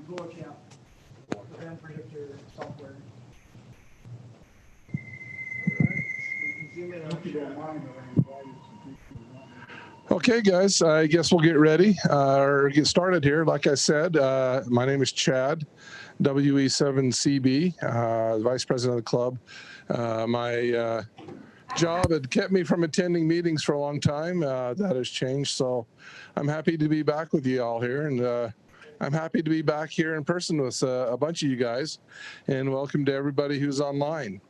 VOACAP event predictor software. Okay, guys, I guess we'll get ready or get started here. Like I said, my name is Chad, WE7CB, Vice President of the club. My job had kept me from attending meetings for a long time. That has changed, so I'm happy to be back with you all here, and I'm happy to be back here in person with a bunch of you guys, and welcome to everybody who's online.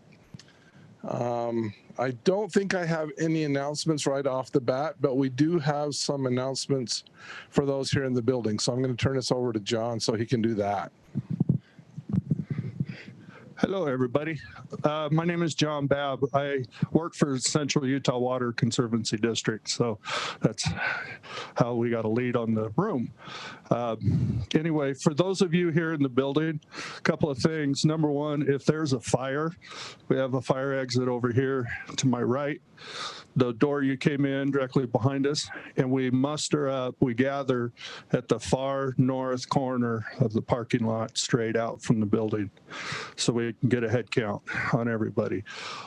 I don't think I have any announcements right off the bat, but we do have some announcements for those here in the building. So I'm going to turn this over to John so he can do that. Hello, everybody. My name is John Babb. I work for Central Utah Water Conservancy District, so that's how we got a lead on the room. Anyway, for those of you here in the building, a couple of things. Number one, if there's a fire, we have a fire exit over here to my right. The door you came in directly behind us, and we muster up, we gather at the far north corner of the parking lot straight out from the building, so we can get a head count on everybody.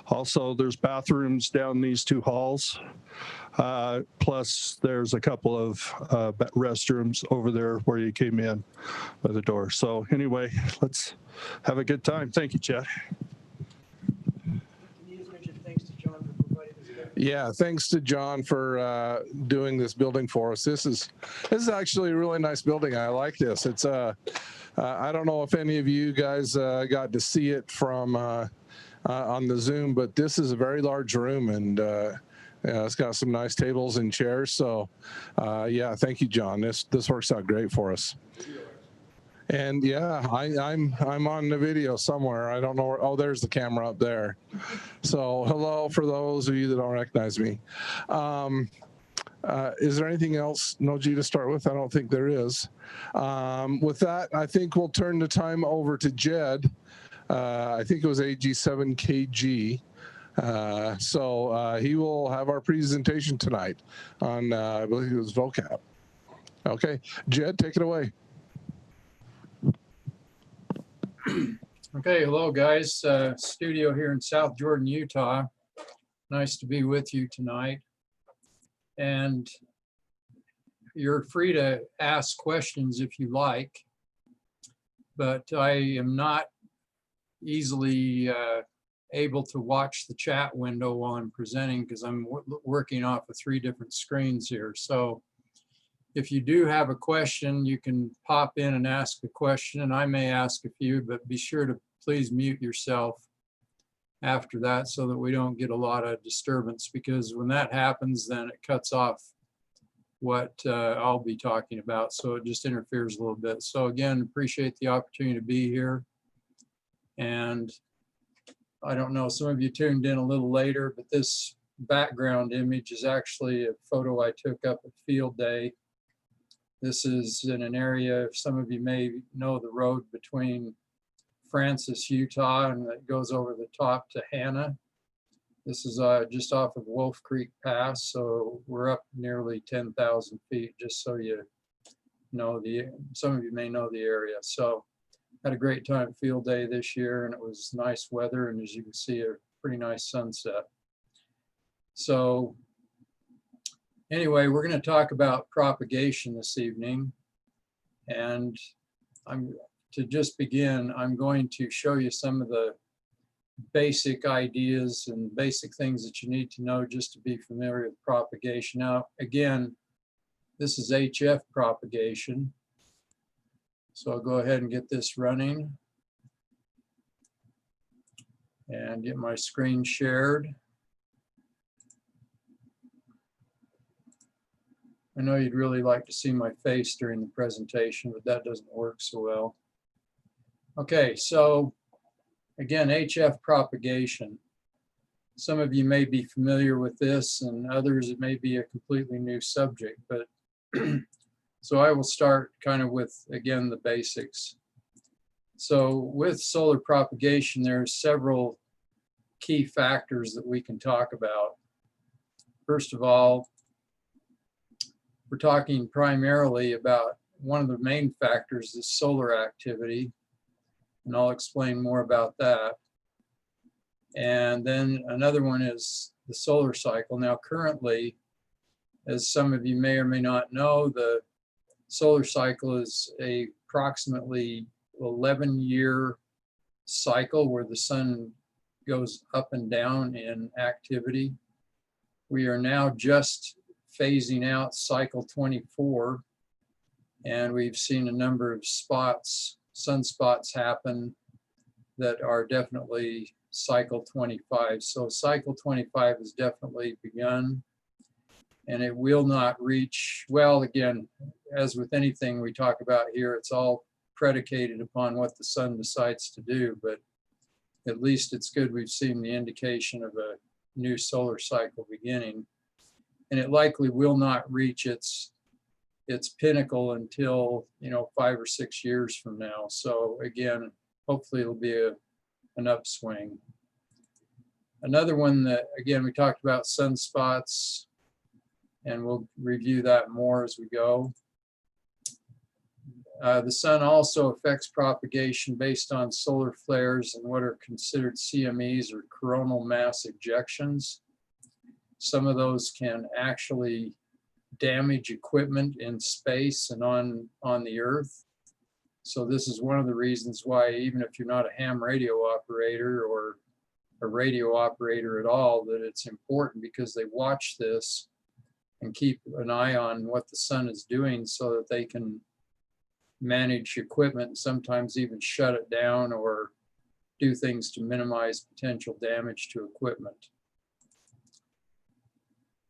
Also, there's bathrooms down these two halls, plus there's a couple of restrooms over there where you came in by the door. So anyway, let's have a good time. Thank you, Chad. Yeah, thanks to John for doing this building for us. This is actually a really nice building. I like this. It's I don't know if any of you guys got to see it from on the Zoom, but this is a very large room, and yeah, it's got some nice tables and chairs. So yeah, thank you, John. This works out great for us. And yeah, I'm on the video somewhere. I don't know where. Oh, there's the camera up there. So hello for those of you that don't recognize me. Is there anything else, No-G, to start with? I don't think there is. With that, I think we'll turn the time over to Jed. I think it was AG7KG. So he will have our presentation tonight on, I believe it was VOACAP. Okay, Jed, take it away. Okay, hello guys, studio here in South Jordan, Utah. Nice to be with you tonight. And you're free to ask questions if you like, but I am not easily able to watch the chat window while I'm presenting because I'm working off of 3 different screens here. So if you do have a question, you can pop in and ask a question, and I may ask a few, but be sure to please mute yourself after that so that we don't get a lot of disturbance, because when that happens, then it cuts off what I'll be talking about. So it just interferes a little bit. So again, appreciate the opportunity to be here. And I don't know, some of you tuned in a little later, but this background image is actually a photo I took up at field day. This is in an area, some of you may know the road between Francis, Utah, and that goes over the top to Hannah. This is just off of Wolf Creek Pass, so we're up nearly 10,000 feet, just so you know, some of you may know the area. So had a great time field day this year, and it was nice weather, and as you can see, a pretty nice sunset. So anyway, we're going to talk about propagation this evening, and to just begin, I'm going to show you some of the basic ideas and basic things that you need to know just to be familiar with propagation. Now, again, this is HF propagation, so I'll go ahead and get this running and get my screen shared. I know you'd really like to see my face during the presentation, but that doesn't work so well. Okay, so again, HF propagation. Some of you may be familiar with this, and others it may be a completely new subject, but so I will start kind of with, again, the basics. So with solar propagation, there are several key factors that we can talk about. First of all, we're talking primarily about one of the main factors is solar activity, and I'll explain more about that. And then another one is the solar cycle. Now currently, as some of you may or may not know, the solar cycle is a approximately 11-year cycle where the sun goes up and down in activity. We are now just phasing out cycle 24, and we've seen a number of spots, sunspots happen that are definitely cycle 25. So cycle 25 has definitely begun, and it will not reach, well, again, as with anything we talk about here, it's all predicated upon what the sun decides to do, but at least it's good we've seen the indication of a new solar cycle beginning. And it likely will not reach its pinnacle until, 5 or 6 years from now. So again, hopefully it'll be an upswing. Another one that, again, we talked about sunspots, and we'll review that more as we go. The sun also affects propagation based on solar flares and what are considered CMEs, or coronal mass ejections. Some of those can actually damage equipment in space and on the Earth. So this is one of the reasons why, even if you're not a ham radio operator or a radio operator at all, that it's important, because they watch this and keep an eye on what the sun is doing so that they can manage equipment and sometimes even shut it down or do things to minimize potential damage to equipment.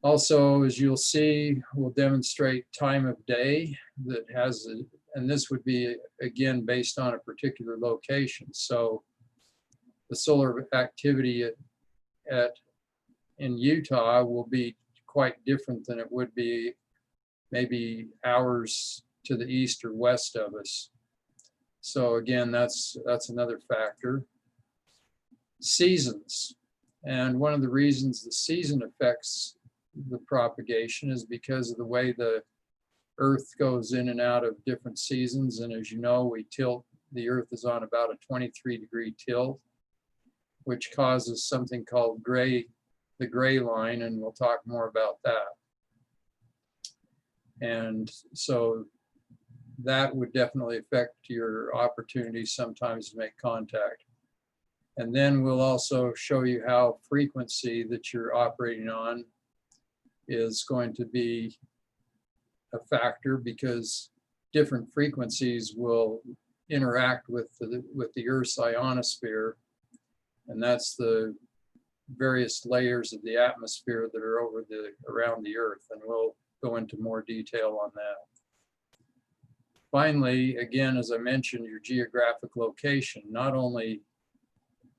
Also, as you'll see, we'll demonstrate time of day that has, and this would be, again, based on a particular location. So the solar activity in Utah will be quite different than it would be maybe hours to the east or west of us. So again, that's another factor. Seasons. And one of the reasons the season affects the propagation is because of the way the Earth goes in and out of different seasons. And as you know, the Earth is on about a 23-degree tilt, which causes something called the gray line, and we'll talk more about that. And so that would definitely affect your opportunity sometimes to make contact. And then we'll also show you how frequency that you're operating on is going to be a factor, because different frequencies will interact with the Earth's ionosphere, and that's the various layers of the atmosphere that are around the Earth, and we'll go into more detail on that. Finally, again, as I mentioned, your geographic location, not only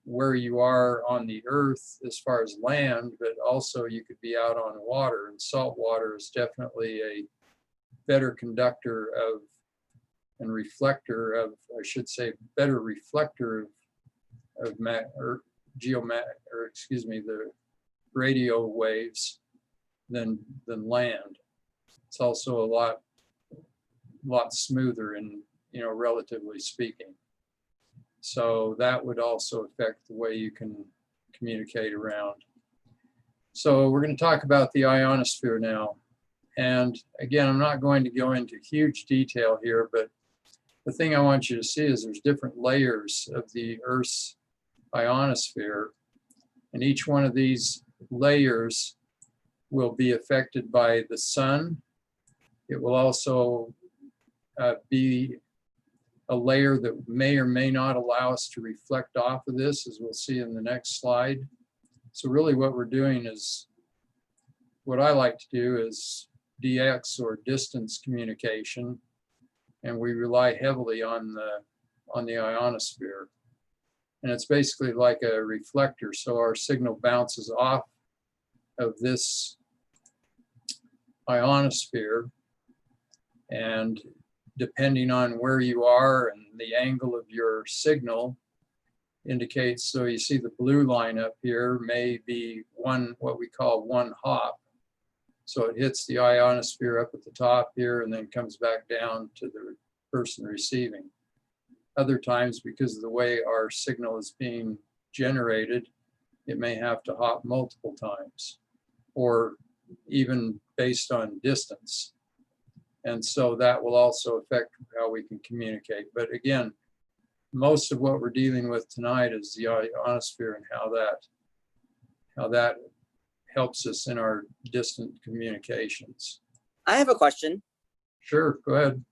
where you are on the Earth as far as land, but also you could be out on water, and salt water is definitely a better conductor of and reflector of, I should say, better reflector of the radio waves than land. It's also a lot smoother, and relatively speaking. So that would also affect the way you can communicate around. So we're going to talk about the ionosphere now. And again, I'm not going to go into huge detail here, but the thing I want you to see is there's different layers of the Earth's ionosphere, and each one of these layers will be affected by the sun. It will also be a layer that may or may not allow us to reflect off of this, as we'll see in the next slide. So really what we're doing is, what I like to do is DX, or distance communication, and we rely heavily on the ionosphere. And it's basically like a reflector, so our signal bounces off of this ionosphere, and depending on where you are and the angle of your signal indicates, so you see the blue line up here may be what we call one hop. So it hits the ionosphere up at the top here and then comes back down to the person receiving. Other times, because of the way our signal is being generated, it may have to hop multiple times, or even based on distance. And so that will also affect how we can communicate. But again, most of what we're dealing with tonight is the ionosphere and how that helps us in our distant communications. I have a question. Sure, go ahead.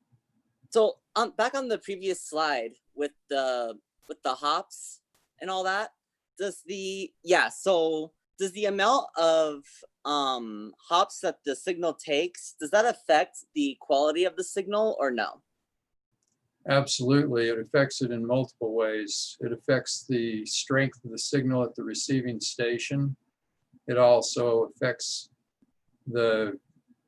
So back on the previous slide with the hops and all that, does the amount of hops that the signal takes, does that affect the quality of the signal or no? Absolutely, it affects it in multiple ways. It affects the strength of the signal at the receiving station. It also affects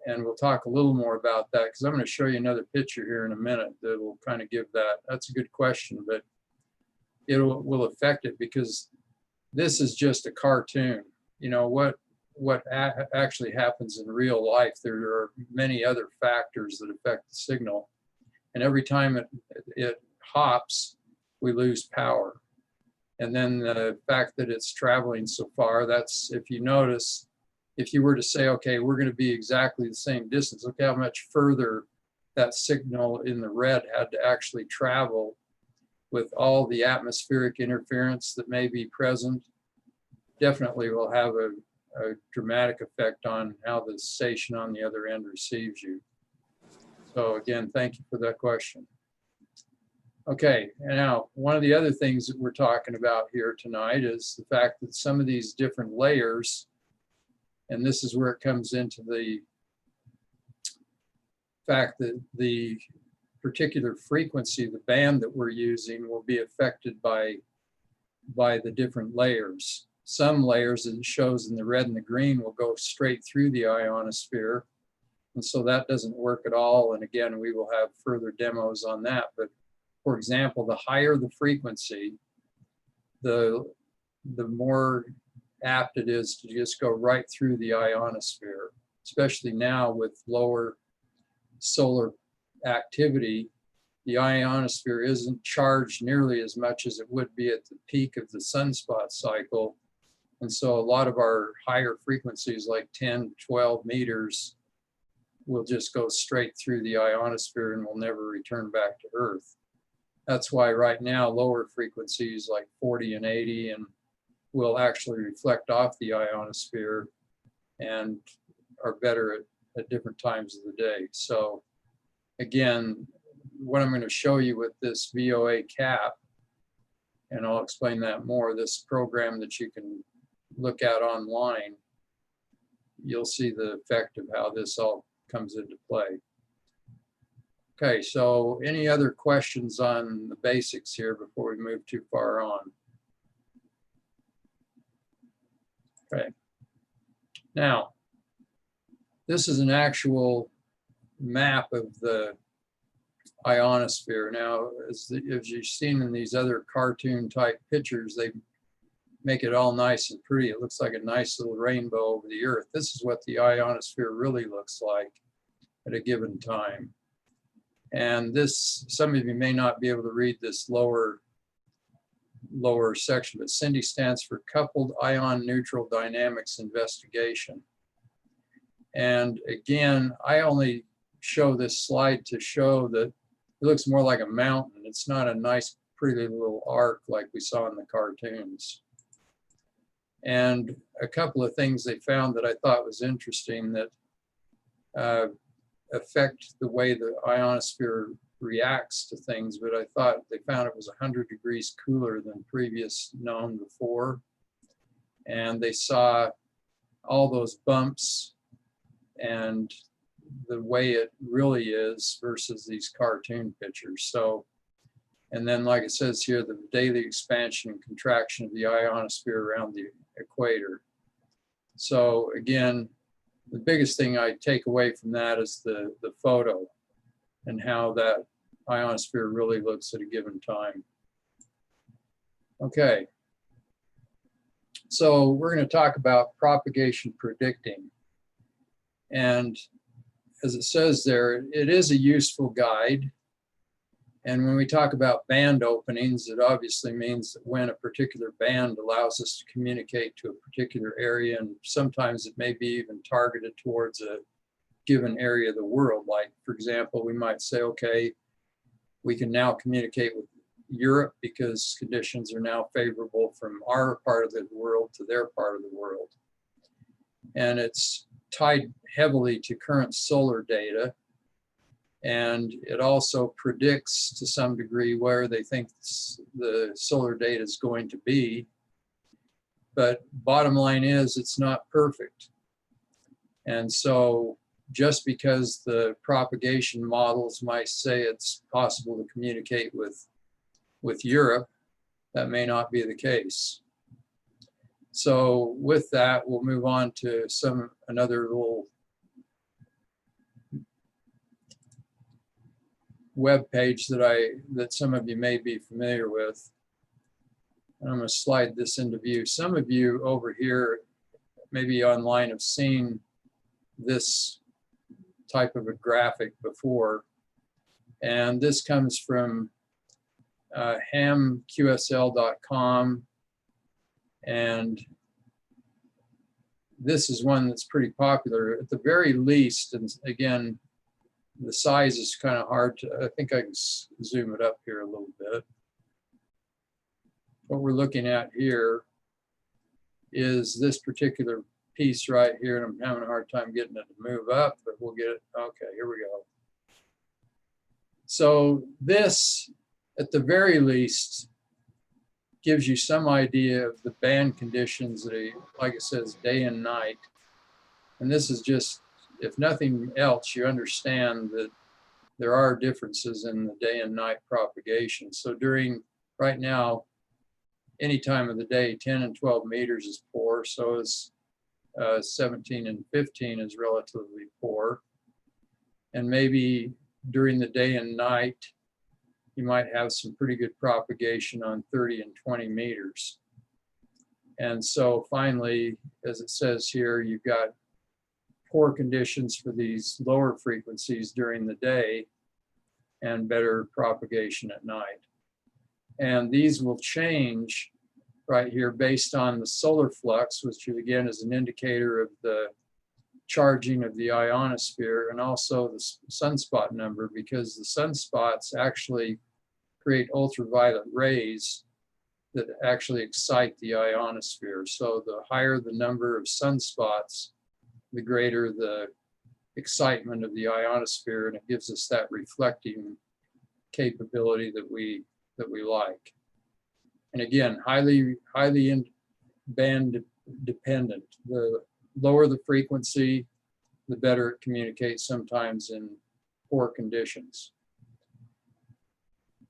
and we'll talk a little more about that because I'm going to show you another picture here in a minute that will kind of give that. That's a good question, but it will affect it because this is just a cartoon. You know, what actually happens in real life, there are many other factors that affect the signal. And every time it hops, we lose power. And then the fact that it's traveling so far, that's, if you notice, if you were to say, okay, we're going to be exactly the same distance, look how much further that signal in the red had to actually travel with all the atmospheric interference that may be present. Definitely will have a dramatic effect on how the station on the other end receives you. So again, thank you for that question. Okay, and now one of the other things that we're talking about here tonight is the fact that some of these different layers, and this is where it comes into the fact that the particular frequency, the band that we're using, will be affected by the different layers. Some layers, as it shows in the red and the green, will go straight through the ionosphere. And so that doesn't work at all. And again, we will have further demos on that. But for example, the higher the frequency, the more apt it is to just go right through the ionosphere, especially now with lower solar activity. The ionosphere isn't charged nearly as much as it would be at the peak of the sunspot cycle. And so a lot of our higher frequencies, like 10, 12 meters, will just go straight through the ionosphere and will never return back to Earth. That's why right now lower frequencies like 40 and 80 and will actually reflect off the ionosphere and are better at different times of the day. So again, what I'm going to show you with this VOACAP, and I'll explain that more, this program that you can look at online, you'll see the effect of how this all comes into play. Okay, so any other questions on the basics here before we move too far on? Okay. Now, this is an actual map of the ionosphere. Now, as you've seen in these other cartoon type pictures, they make it all nice and pretty. It looks like a nice little rainbow over the Earth. This is what the ionosphere really looks like at a given time. And this, some of you may not be able to read this lower section, but CINDY stands for Coupled Ion Neutral Dynamics Investigation. And again, I only show this slide to show that it looks more like a mountain. It's not a nice, pretty little arc like we saw in the cartoons. And a couple of things they found that I thought was interesting that affect the way the ionosphere reacts to things, but I thought they found it was 100 degrees cooler than previous known before. And they saw all those bumps and the way it really is versus these cartoon pictures. So, and then like it says here, the daily expansion and contraction of the ionosphere around the equator. So again, the biggest thing I take away from that is the photo and how that ionosphere really looks at a given time. Okay, so we're going to talk about propagation predicting. And as it says there, it is a useful guide. And when we talk about band openings, it obviously means that when a particular band allows us to communicate to a particular area, and sometimes it may be even targeted towards a given area of the world. Like, for example, we might say, okay, we can now communicate with Europe because conditions are now favorable from our part of the world to their part of the world. And it's tied heavily to current solar data. And it also predicts to some degree where they think the solar data is going to be. But bottom line is, it's not perfect. And so just because the propagation models might say it's possible to communicate with Europe, that may not be the case. So with that, we'll move on to another little web page that some of you may be familiar with. And I'm going to slide this into view. Some of you over here, maybe online, have seen this type of a graphic before. And this comes from hamqsl.com. And this is one that's pretty popular. At the very least, and again, the size is kind of hard to, I think I can zoom it up here a little bit. What we're looking at here is this particular piece right here, and I'm having a hard time getting it to move up, but we'll get it. Okay, here we go. So this, at the very least, gives you some idea of the band conditions that, like it says, day and night. And this is just, if nothing else, you understand that there are differences in the day and night propagation. So right now, any time of the day, 10 and 12 meters is poor. So is 17 and 15 is relatively poor. And maybe during the day and night, you might have some pretty good propagation on 30 and 20 meters. And so finally, as it says here, you've got poor conditions for these lower frequencies during the day and better propagation at night. And these will change right here based on the solar flux, which again is an indicator of the charging of the ionosphere, and also the sunspot number, because the sunspots actually create ultraviolet rays that actually excite the ionosphere. So the higher the number of sunspots, the greater the excitement of the ionosphere, and it gives us that reflecting capability that we like. And again, highly band dependent. The lower the frequency, the better it communicates, sometimes in poor conditions.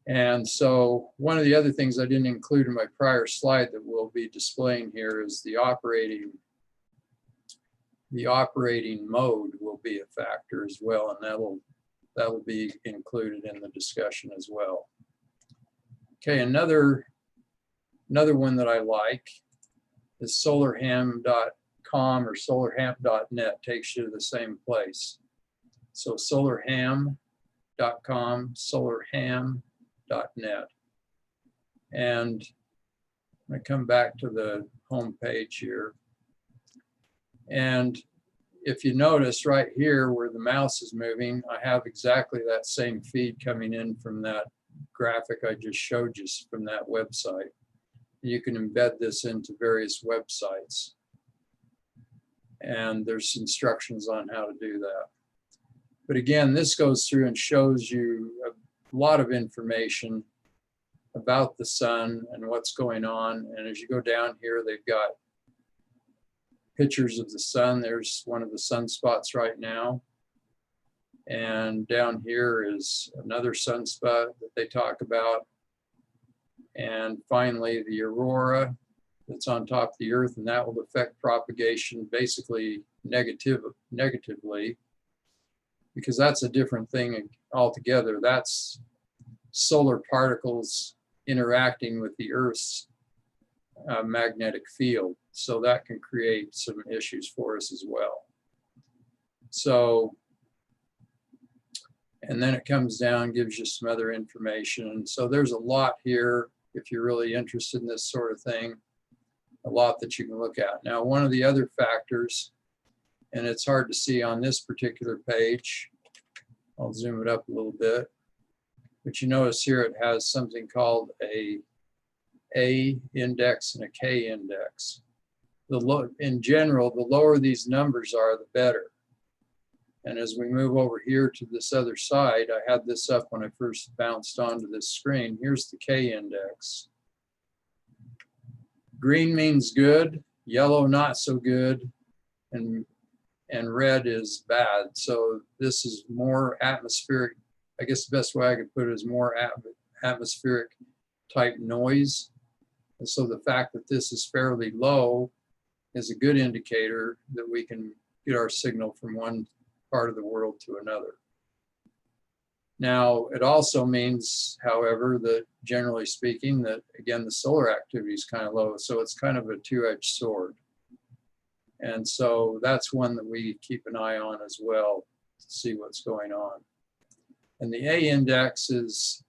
And so one of the other things I didn't include in my prior slide that we'll be displaying here is the operating mode will be a factor as well, and that'll be included in the discussion as well. Okay, another one that I like is solarham.com or solarham.net, takes you to the same place. So solarham.com, solarham.net. And I come back to the home page here. And if you notice right here where the mouse is moving, I have exactly that same feed coming in from that graphic I just showed you from that website. You can embed this into various websites. And there's instructions on how to do that. But again, this goes through and shows you a lot of information about the sun and what's going on. And as you go down here, they've got pictures of the sun. There's one of the sunspots right now. And down here is another sunspot that they talk about. And finally, the aurora that's on top of the Earth, and that will affect propagation basically negatively, because that's a different thing altogether. That's solar particles interacting with the Earth's magnetic field. So that can create some issues for us as well. So, and then it comes down, gives you some other information. So there's a lot here if you're really interested in this sort of thing, a lot that you can look at. Now, one of the other factors, and it's hard to see on this particular page, I'll zoom it up a little bit, but you notice here it has something called a index and a K index. In general, the lower these numbers are, the better. And as we move over here to this other side, I had this up when I first bounced onto this screen. Here's the K index. Green means good, yellow not so good, and red is bad. So this is more atmospheric. I guess the best way I could put it is more atmospheric type noise. And so the fact that this is fairly low is a good indicator that we can get our signal from one part of the world to another. Now, it also means, however, that generally speaking, that again, the solar activity is kind of low. So it's kind of a two-edged sword. And so that's one that we keep an eye on as well to see what's going on. And the A index is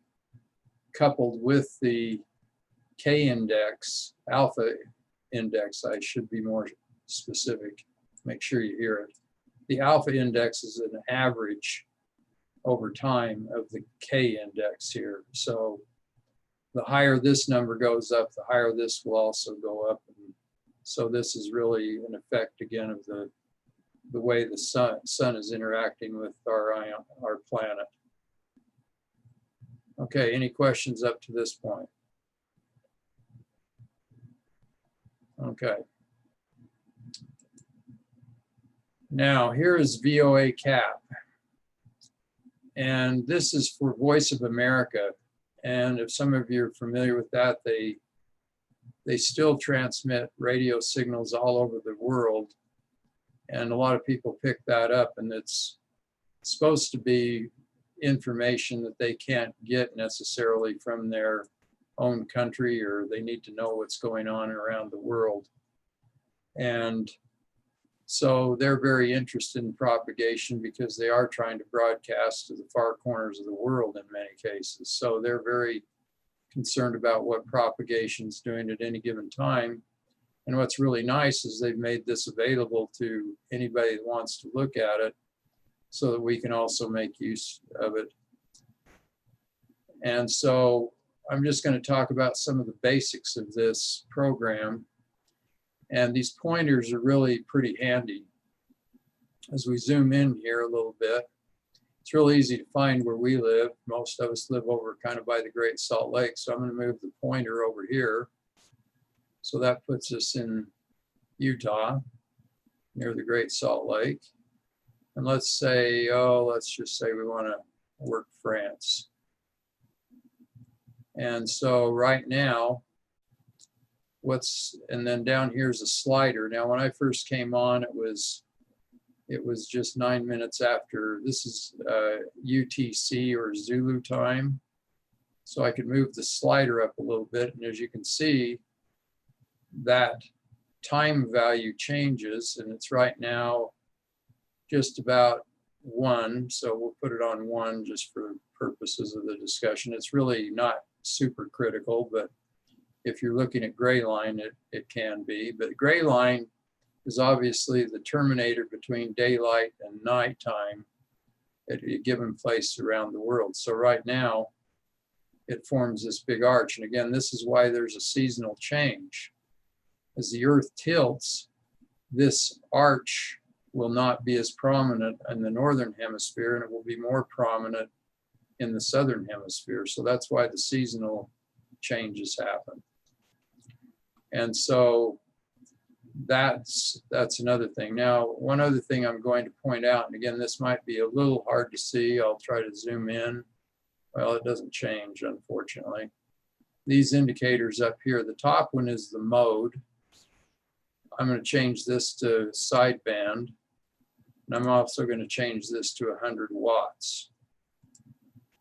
coupled with the K index, alpha index. I should be more specific, make sure you hear it. The alpha index is an average over time of the K index here. So the higher this number goes up, the higher this will also go up. And so this is really an effect again of the way the sun is interacting with our planet. Okay, any questions up to this point? Okay. Now here is VOACAP. And this is for Voice of America. And if some of you are familiar with that, they still transmit radio signals all over the world. And a lot of people pick that up, and it's supposed to be information that they can't get necessarily from their own country, or they need to know what's going on around the world. And so they're very interested in propagation because they are trying to broadcast to the far corners of the world in many cases. So they're very concerned about what propagation is doing at any given time. And what's really nice is they've made this available to anybody that wants to look at it so that we can also make use of it. And so I'm just going to talk about some of the basics of this program. And these pointers are really pretty handy. As we zoom in here a little bit, it's real easy to find where we live. Most of us live over kind of by the Great Salt Lake. So I'm going to move the pointer over here. So that puts us in Utah, near the Great Salt Lake. And let's say, let's just say we want to work France. And so right now, and then down here's a slider. Now, when I first came on, it was just 9 minutes after. This is UTC or Zulu time. So I could move the slider up a little bit. And as you can see, that time value changes, and it's right now just about 1. So we'll put it on 1 just for purposes of the discussion. It's really not super critical, but if you're looking at gray line, it can be. But gray line is obviously the terminator between daylight and nighttime at a given place around the world. So right now, it forms this big arch. And again, this is why there's a seasonal change. As the Earth tilts, this arch will not be as prominent in the northern hemisphere, and it will be more prominent in the southern hemisphere. So that's why the seasonal changes happen. And so that's another thing. Now, one other thing I'm going to point out, and again, this might be a little hard to see. I'll try to zoom in. Well, it doesn't change, unfortunately. These indicators up here, the top one is the mode. I'm going to change this to sideband. And I'm also going to change this to 100 watts.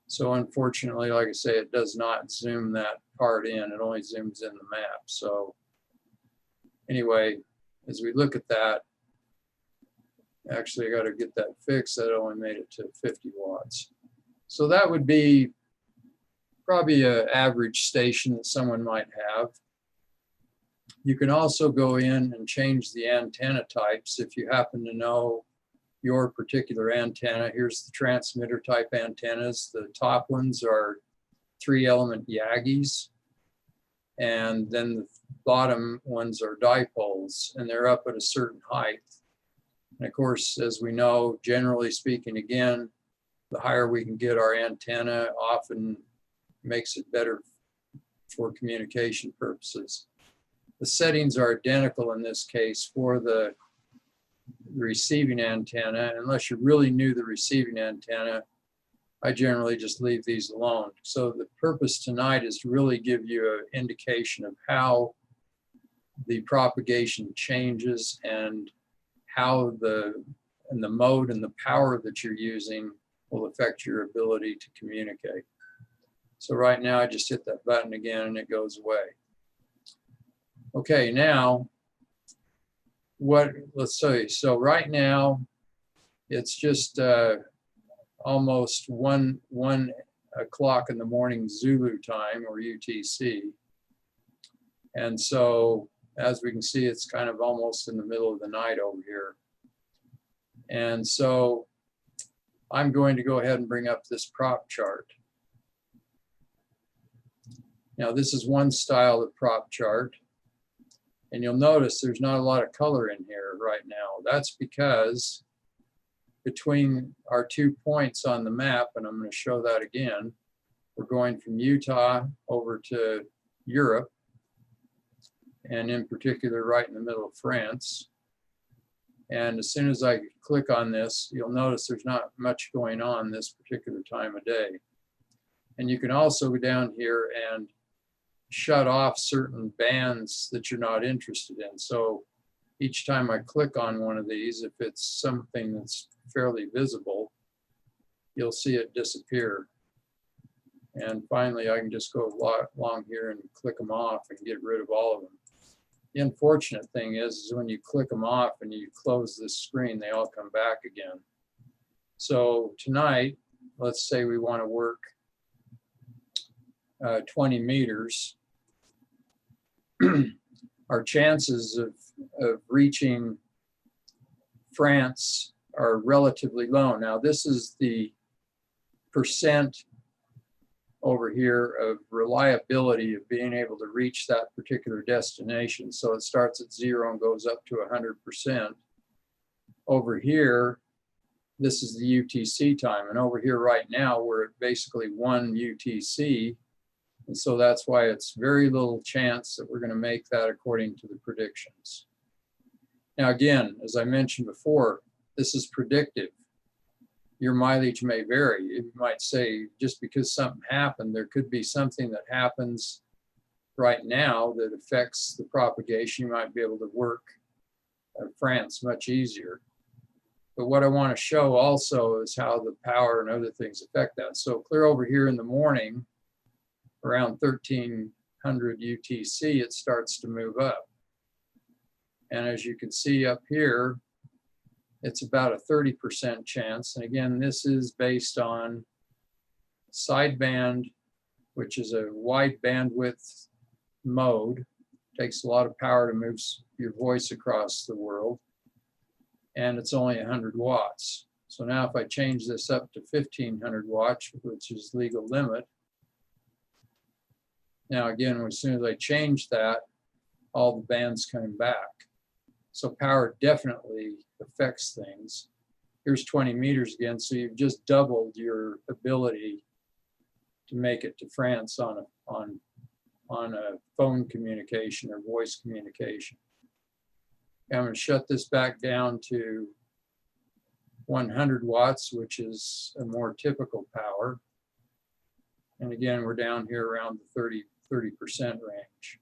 So unfortunately, like I say, it does not zoom that part in. It only zooms in the map. So anyway, as we look at that, Actually, I got to get that fixed. That only made it to 50 watts. So that would be probably an average station that someone might have. You can also go in and change the antenna types if you happen to know your particular antenna. Here's the transmitter type antennas. The top ones are 3-element Yagis, and then the bottom ones are dipoles, and they're up at a certain height. And of course, as we know, generally speaking, again, the higher we can get our antenna often makes it better for communication purposes. The settings are identical in this case for the receiving antenna. Unless you really knew the receiving antenna, I generally just leave these alone. So the purpose tonight is to really give you an indication of how the propagation changes and how the mode and the power that you're using will affect your ability to communicate. So right now I just hit that button again and it goes away. Okay, now let's see. So right now it's just almost 1 o'clock in the morning Zulu time, or UTC. And so as we can see, it's kind of almost in the middle of the night over here. And so I'm going to go ahead and bring up this prop chart. Now this is one style of prop chart. And you'll notice there's not a lot of color in here right now. That's because between our 2 points on the map, and I'm going to show that again, we're going from Utah over to Europe, and in particular right in the middle of France. And as soon as I click on this, you'll notice there's not much going on this particular time of day. And you can also go down here and shut off certain bands that you're not interested in. So each time I click on one of these, if it's something that's fairly visible, you'll see it disappear. And finally, I can just go along here and click them off and get rid of all of them. The unfortunate thing is when you click them off and you close this screen, they all come back again. So tonight, let's say we want to work 20 meters. Our chances of reaching France are relatively low. Now this is the percent over here of reliability of being able to reach that particular destination. So it starts at 0 and goes up to 100%. Over here, this is the UTC time. And over here right now, we're at basically 1 UTC. And so that's why it's very little chance that we're going to make that according to the predictions. Now, again, as I mentioned before, this is predictive. Your mileage may vary. You might say, just because something happened, there could be something that happens right now that affects the propagation. You might be able to work France much easier. But what I want to show also is how the power and other things affect that. So clear over here in the morning, around 1300 UTC, it starts to move up. And as you can see up here, it's about a 30% chance. And again, this is based on sideband, which is a wide bandwidth mode. It takes a lot of power to move your voice across the world. And it's only 100 watts. So now if I change this up to 1500 watts, which is legal limit. Now again, as soon as I change that, all the bands come back. So power definitely affects things. Here's 20 meters again, so you've just doubled your ability to make it to France on a phone communication or voice communication. I'm going to shut this back down to 100 watts, which is a more typical power. And again, we're down here around the 30% range.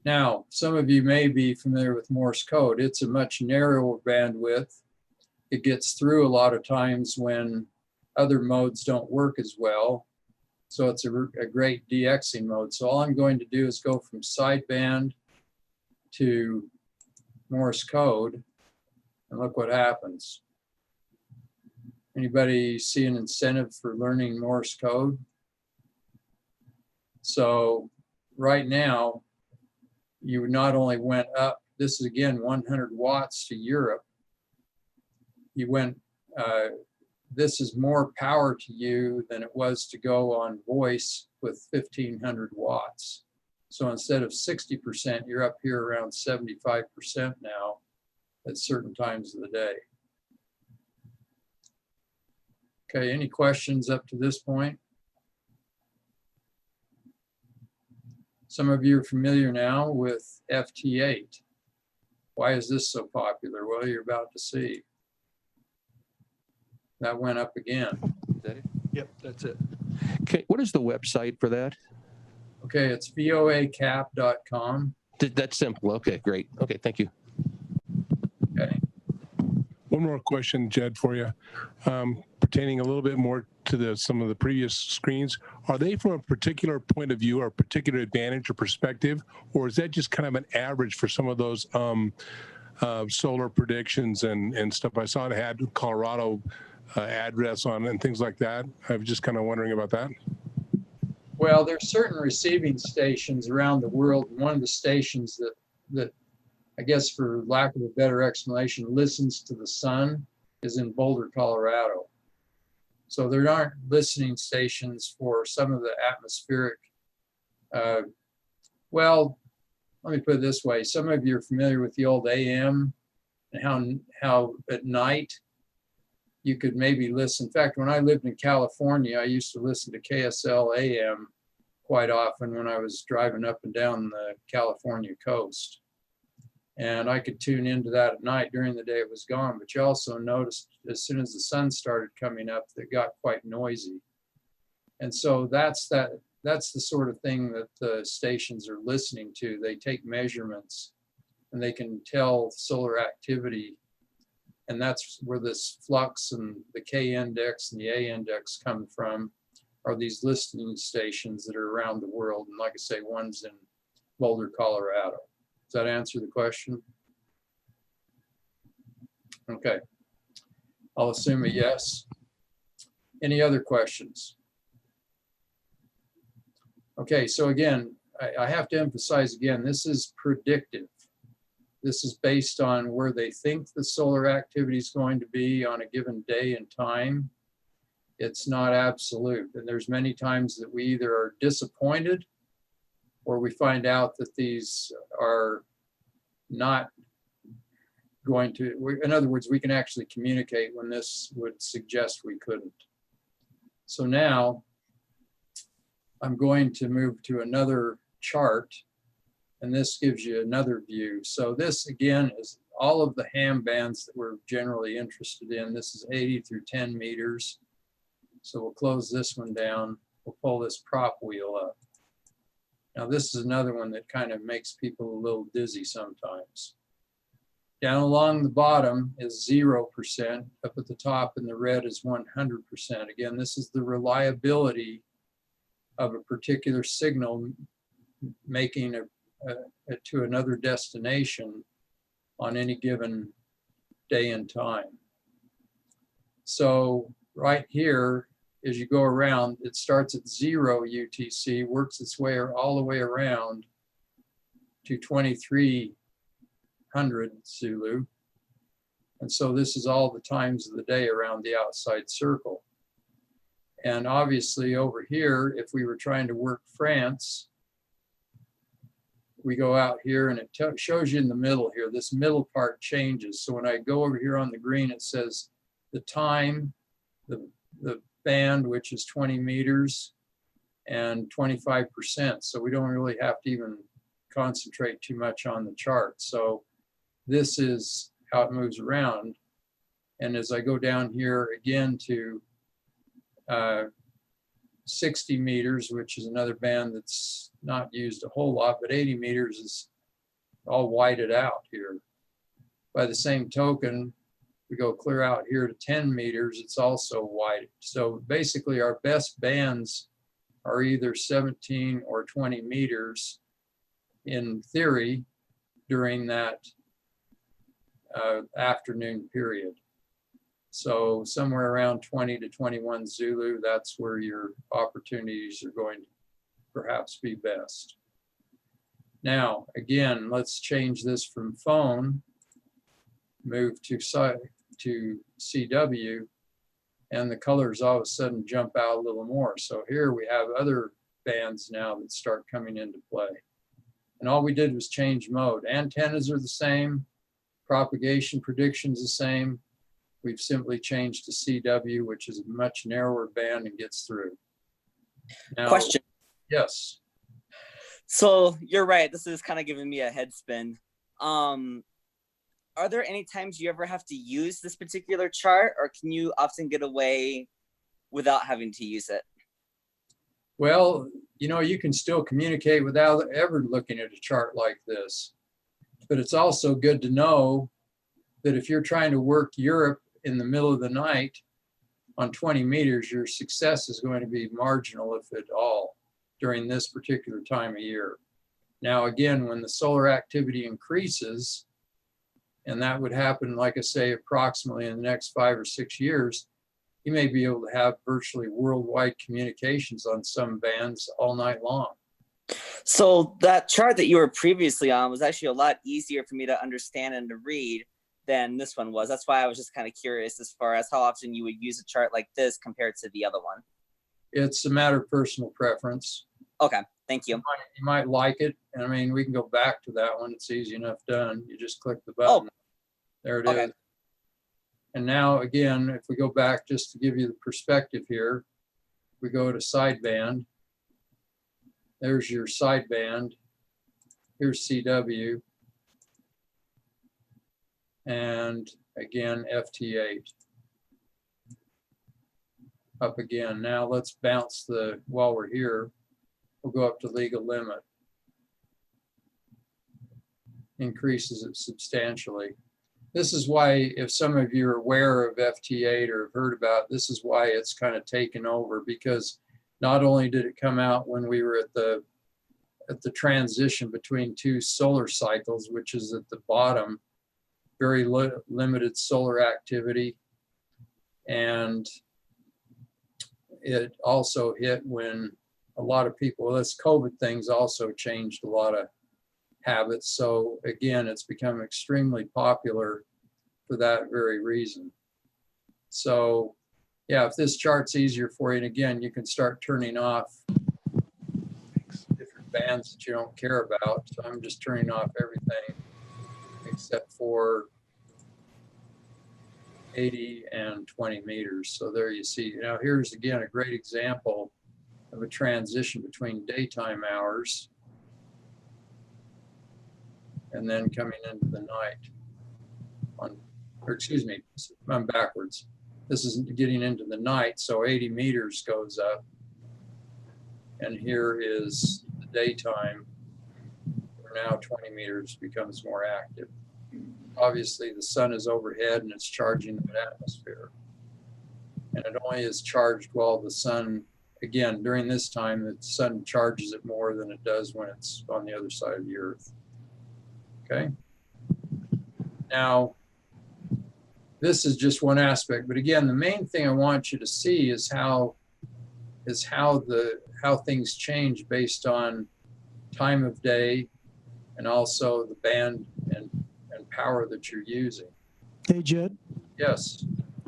Now, some of you may be familiar with Morse code. It's a much narrower bandwidth. It gets through a lot of times when other modes don't work as well. So it's a great DXing mode. So all I'm going to do is go from sideband to Morse code. And look what happens. Anybody see an incentive for learning Morse code? So right now, you not only went up, this is again 100 watts to Europe. You went, this is more power to you than it was to go on voice with 1500 watts. So instead of 60%, you're up here around 75% now at certain times of the day. Okay, any questions up to this point? Some of you are familiar now with FT8. Why is this so popular? Well, you're about to see. That went up again. Is that it? Yep, that's it. Okay, what is the website for that? Okay, it's voacap.com. That's simple. Okay, great. Okay, thank you. Okay. One more question, Jed, for you, pertaining a little bit more to some of the previous screens. Are they from a particular point of view or a particular advantage or perspective, or is that just kind of an average for some of those solar predictions and stuff? I saw it had Colorado address on it and things like that. I was just kind of wondering about that. Well, there's certain receiving stations around the world. One of the stations that I guess, for lack of a better explanation, listens to the sun is in Boulder, Colorado. So there aren't listening stations for some of the atmospheric, well, let me put it this way. Some of you are familiar with the old AM and how at night you could maybe listen. In fact, when I lived in California, I used to listen to KSL AM quite often when I was driving up and down the California coast. And I could tune into that at night. During the day it was gone, but you also noticed as soon as the sun started coming up, it got quite noisy. And so that's the sort of thing that the stations are listening to. They take measurements and they can tell solar activity. And that's where this flux and the K index and the A index come from, are these listening stations that are around the world. And like I say, one's in Boulder, Colorado. Does that answer the question? Okay, I'll assume a yes. Any other questions? Okay, so again, I have to emphasize again, this is predictive. This is based on where they think the solar activity is going to be on a given day and time. It's not absolute. And there's many times that we either are disappointed or we find out that these are not going to, in other words, we can actually communicate when this would suggest we couldn't. So now I'm going to move to another chart, and this gives you another view. So this again is all of the ham bands that we're generally interested in. This is 80 through 10 meters. So we'll close this one down. We'll pull this prop wheel up. Now this is another one that kind of makes people a little dizzy sometimes. Down along the bottom is 0%, up at the top in the red is 100%. Again, this is the reliability of a particular signal making it to another destination on any given day and time. So right here, as you go around, it starts at 0 UTC, works its way all the way around to 2300 Zulu. And so this is all the times of the day around the outside circle. And obviously over here, if we were trying to work France, we go out here and it shows you in the middle here, this middle part changes. So when I go over here on the green, it says the time, the band, which is 20 meters and 25%. So we don't really have to even concentrate too much on the chart. So this is how it moves around. And as I go down here again to 60 meters, which is another band that's not used a whole lot, but 80 meters is all whited out here. By the same token, we go clear out here to 10 meters, it's also white. So basically our best bands are either 17 or 20 meters in theory during that afternoon period. So somewhere around 20 to 21 Zulu, that's where your opportunities are going to perhaps be best. Now, again, let's change this from phone, move to CW, and the colors all of a sudden jump out a little more. So here we have other bands now that start coming into play. And all we did was change mode. Antennas are the same, propagation prediction's the same. We've simply changed to CW, which is a much narrower band and gets through. Now, Question. yes. So you're right. This is kind of giving me a head spin. Are there any times you ever have to use this particular chart, or can you often get away without having to use it? Well, you know, you can still communicate without ever looking at a chart like this. But it's also good to know that if you're trying to work Europe in the middle of the night on 20 meters, your success is going to be marginal, if at all, during this particular time of year. Now, again, when the solar activity increases, and that would happen, like I say, approximately in the next 5 or 6 years, you may be able to have virtually worldwide communications on some bands all night long. So that chart that you were previously on was actually a lot easier for me to understand and to read than this one was. That's why I was just kind of curious as far as how often you would use a chart like this compared to the other one. It's a matter of personal preference. Okay, thank you. You might like it. I mean, we can go back to that one. It's easy enough done. You just click the button. Oh, there it okay. is. And now again, if we go back just to give you the perspective here, we go to sideband. There's your sideband. Here's CW. And again, FT8. Up again. Now let's bounce while we're here, we'll go up to legal limit. Increases it substantially. This is why, if some of you are aware of FT8 or have heard about, this is why it's kind of taken over, because not only did it come out when we were at the transition between two solar cycles, which is at the bottom, very limited solar activity, and it also hit when a lot of people, this COVID thing's also changed a lot of habits. So again, it's become extremely popular for that very reason. So yeah, if this chart's easier for you, and again, you can start turning off different bands that you don't care about. So I'm just turning off everything except for 80 and 20 meters. So there you see. Now here's again a great example of a transition between daytime hours and then coming into the night. Or excuse me, I'm backwards. This is getting into the night, so 80 meters goes up. And here is the daytime, where now 20 meters becomes more active. Obviously, the sun is overhead and it's charging the atmosphere. And it only is charged while the sun, again, during this time, the sun charges it more than it does when it's on the other side of the earth. Okay. Now, this is just one aspect, but again, the main thing I want you to see is how things change based on time of day and also the band and power that you're using. Hey, Jed. Yes.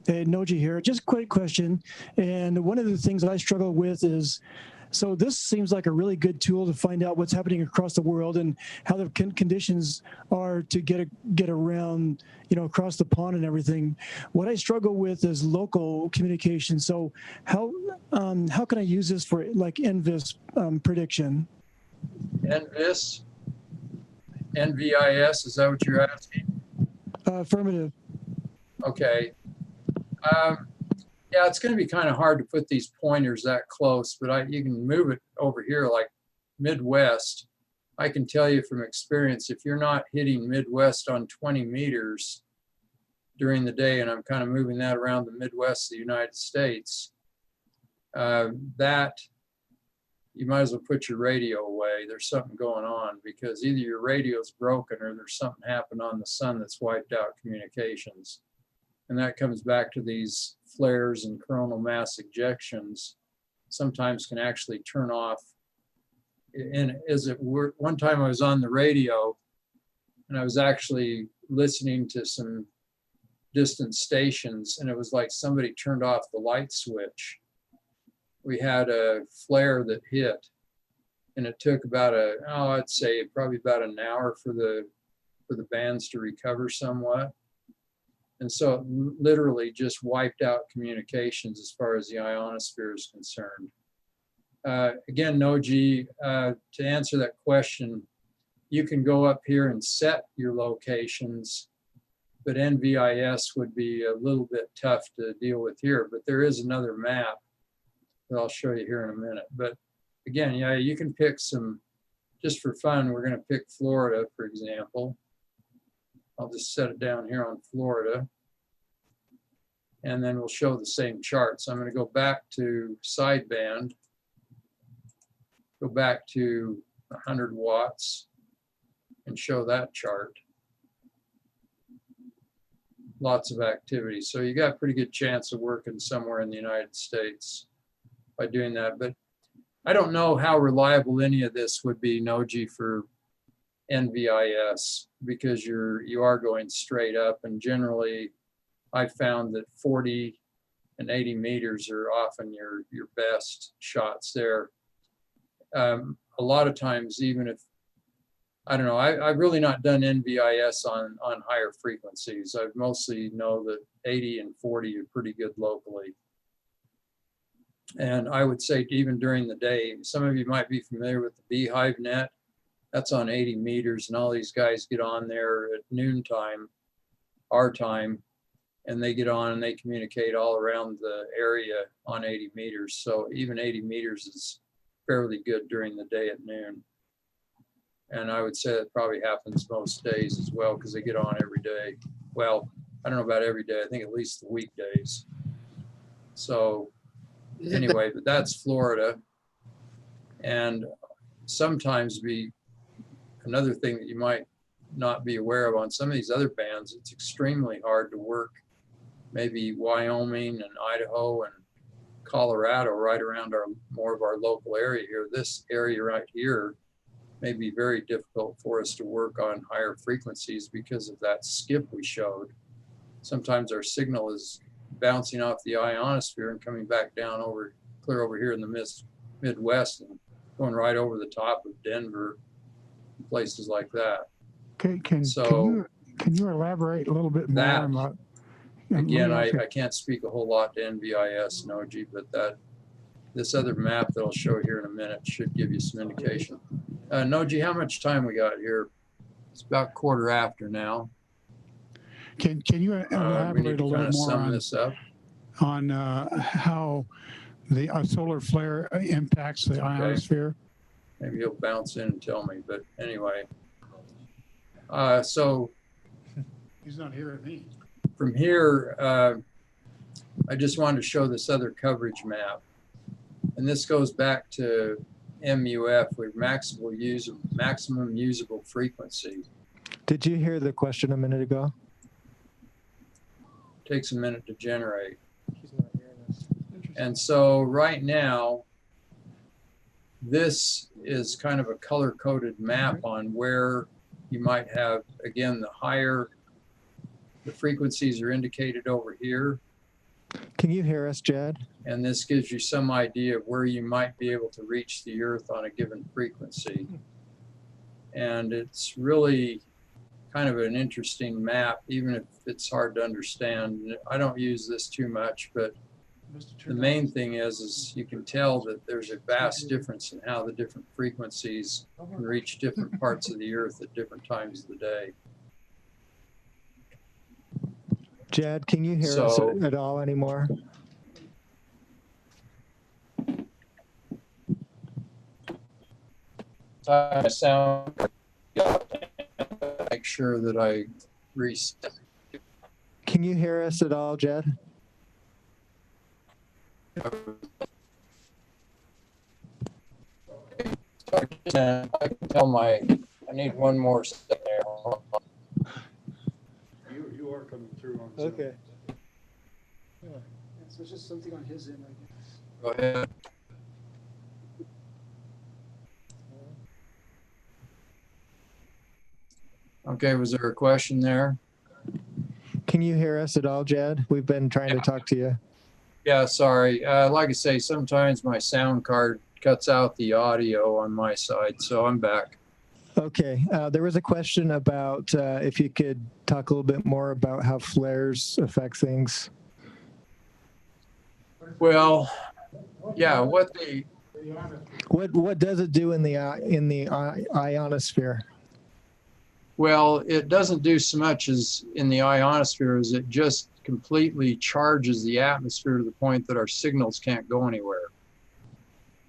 Hey, Noji here. Just a quick question. And one of the things that I struggle with is, so this seems like a really good tool to find out what's happening across the world and how the conditions are to get around, you know, across the pond and everything. What I struggle with is local communication. So how can I use this for like NVIS prediction? NVIS? NVIS, is that what you're asking? Affirmative. Okay. Yeah, it's going to be kind of hard to put these pointers that close, but you can move it over here like Midwest. I can tell you from experience, if you're not hitting Midwest on 20 meters during the day, and I'm kind of moving that around the Midwest of the United States, that you might as well put your radio away. There's something going on, because either your radio's broken or there's something happened on the sun that's wiped out communications. And that comes back to these flares and coronal mass ejections sometimes can actually turn off. And as it were, one time I was on the radio and I was actually listening to some distant stations, and it was like somebody turned off the light switch. We had a flare that hit, and it took about I'd say probably about an hour for the bands to recover somewhat. And so it literally just wiped out communications as far as the ionosphere is concerned. Again, Noji, to answer that question, you can go up here and set your locations, but NVIS would be a little bit tough to deal with here. But there is another map that I'll show you here in a minute. But again, yeah, you can pick some, just for fun, we're going to pick Florida, for example. I'll just set it down here on Florida. And then we'll show the same chart. So I'm going to go back to sideband, go back to 100 watts, and show that chart. Lots of activity. So you got a pretty good chance of working somewhere in the United States by doing that. But I don't know how reliable any of this would be, Noji, for NVIS, because you are going straight up, and generally I found that 40 and 80 meters are often your best shots there. A lot of times, even if, I don't know, I've really not done NVIS on higher frequencies. I mostly know that 80 and 40 are pretty good locally. And I would say even during the day, some of you might be familiar with the Beehive net. That's on 80 meters, and all these guys get on there at noontime, our time, and they get on and they communicate all around the area on 80 meters. So even 80 meters is fairly good during the day at noon. And I would say that probably happens most days as well, because they get on every day. Well, I don't know about every day, I think at least the weekdays. So anyway, but that's Florida. And sometimes another thing that you might not be aware of on some of these other bands, it's extremely hard to work maybe Wyoming and Idaho and Colorado right around more of our local area here. This area right here may be very difficult for us to work on higher frequencies because of that skip we showed. Sometimes our signal is bouncing off the ionosphere and coming back down clear over here in the Midwest and going right over the top of Denver, places like that. Okay, can you elaborate a little bit more that, on that? Again, I can't speak a whole lot to NVIS, Noji, but this other map that I'll show here in a minute should give you some indication. Noji, how much time we got here? It's about 1/4 now. Can you elaborate a little more sum this up on how the solar flare impacts the ionosphere? Maybe he'll bounce in and tell me, but anyway. So He's not hearing me. From here, I just wanted to show this other coverage map. And this goes back to MUF, with maximum usable frequency. Did you hear the question a minute ago? Takes a minute to generate. And so right now, this is kind of a color-coded map on where you might have, again, the frequencies are indicated over here. Can you hear us, Jed? And this gives you some idea of where you might be able to reach the Earth on a given frequency. And it's really kind of an interesting map, even if it's hard to understand. I don't use this too much, but the main thing is you can tell that there's a vast difference in how the different frequencies can reach different parts of the Earth at different times of the day. Jed, can you hear us at all anymore? I sound, make sure that I reset. Can you hear us at all, Jed? I can tell I need one more step there. You are coming through on Zoom. Okay. Yeah, so it's just something on his end, I guess. Go ahead. Okay, was there a question there? Can you hear us at all, Jed? We've been trying to talk to you. Yeah, sorry. Like I say, sometimes my sound card cuts out the audio on my side, so I'm back. Okay. There was a question about if you could talk a little bit more about how flares affect things. Well, yeah, what the What does it do in the ionosphere? Well, it doesn't do so much as in the ionosphere as it just completely charges the atmosphere to the point that our signals can't go anywhere.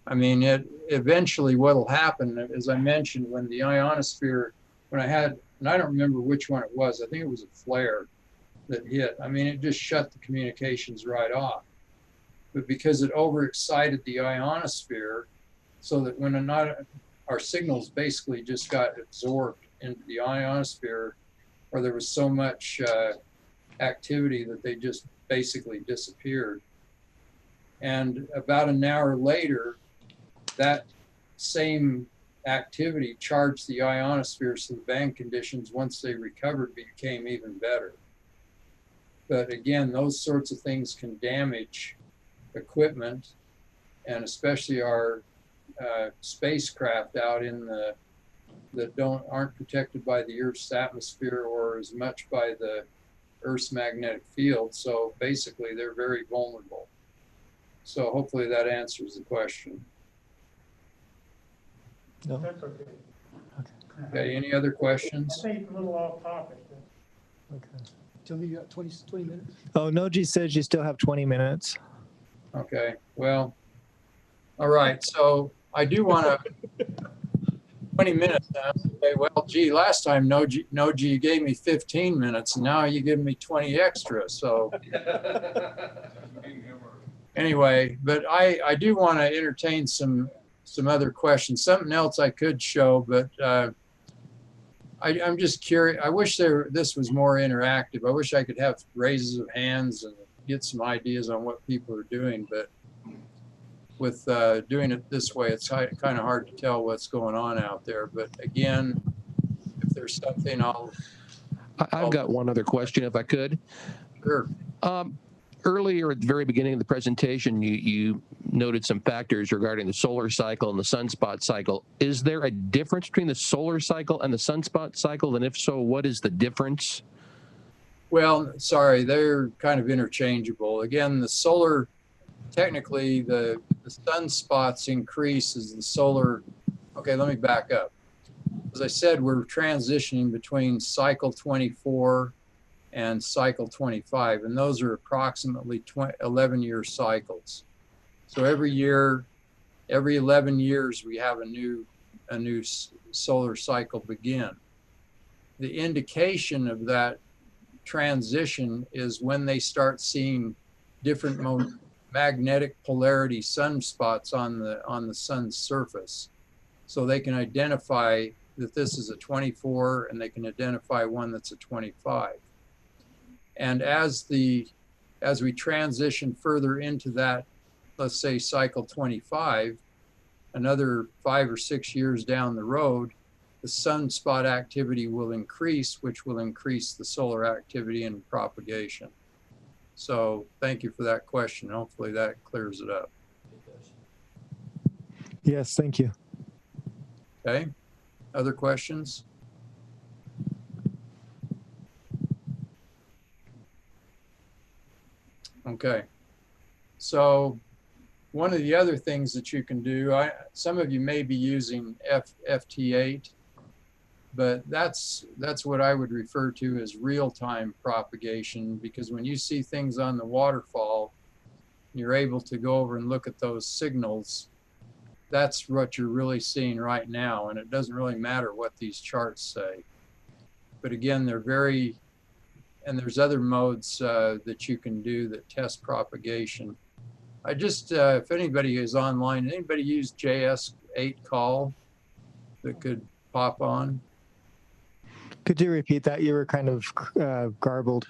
I mean, it eventually what'll happen, as I mentioned, when the ionosphere, and I don't remember which one it was, I think it was a flare that hit. I mean, it just shut the communications right off. But because it overexcited the ionosphere, so that when our signals basically just got absorbed into the ionosphere, or there was so much activity that they just basically disappeared. And about an hour later, that same activity charged the ionosphere, so the band conditions, once they recovered, became even better. But again, those sorts of things can damage equipment, and especially our spacecraft out in that aren't protected by the Earth's atmosphere or as much by the Earth's magnetic field. So basically, they're very vulnerable. So hopefully that answers the question. No. That's okay. Okay, any other questions? I think a little off topic. Okay. Tell me you got 20 minutes. Oh, Noji says you still have 20 minutes. Okay, well, all right. So I do want to 20 minutes now. Okay, well, gee, last time Noji, you gave me 15 minutes, and now you give me 20 extra. So anyway, but I do want to entertain some other questions. Something else I could show, but I'm just curious. I wish this was more interactive. I wish I could have raises of hands and get some ideas on what people are doing, but with doing it this way, it's kind of hard to tell what's going on out there. But again, if there's something, I've got one other question, if I could. Sure. Earlier at the very beginning of the presentation, you noted some factors regarding the solar cycle and the sunspot cycle. Is there a difference between the solar cycle and the sunspot cycle? And if so, what is the difference? Well, sorry, they're kind of interchangeable. Again, the solar, technically the sunspots increase as the solar, okay, let me back up. As I said, we're transitioning between cycle 24 and cycle 25, and those are approximately 11-year cycles. So every year, every 11 years, we have a new solar cycle begin. The indication of that transition is when they start seeing different magnetic polarity sunspots on the sun's surface. So they can identify that this is a 24, and they can identify one that's a 25. And as we transition further into that, let's say cycle 25, another 5 or 6 years down the road, the sunspot activity will increase, which will increase the solar activity and propagation. So thank you for that question. Hopefully that clears it up. Yes, thank you. Okay, other questions? Okay, so one of the other things that you can do, some of you may be using FT8, but that's what I would refer to as real-time propagation, because when you see things on the waterfall, you're able to go over and look at those signals. That's what you're really seeing right now, and it doesn't really matter what these charts say. But again, they're very, and there's other modes that you can do that test propagation. I just, if anybody is online, anybody use JS8 call? that could pop on? Could you repeat that? You were kind of garbled.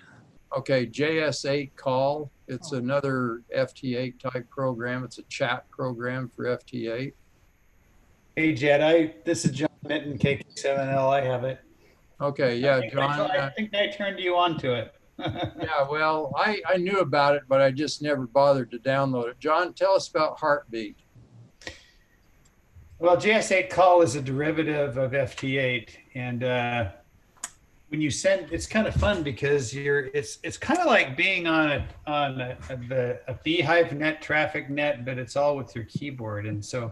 Okay, JS8 call. It's another FT8 type program. It's a chat program for FT8. Hey, Jed, this is John Minton, KK7L. I have it. Okay, yeah, John. I think I turned you on to it. Yeah, well, I knew about it, but I just never bothered to download it. John, tell us about Heartbeat. Well, JS8 call is a derivative of FT8, and when you send, it's kind of fun because it's kind of like being on a beehive net, traffic net, but it's all with your keyboard. And so,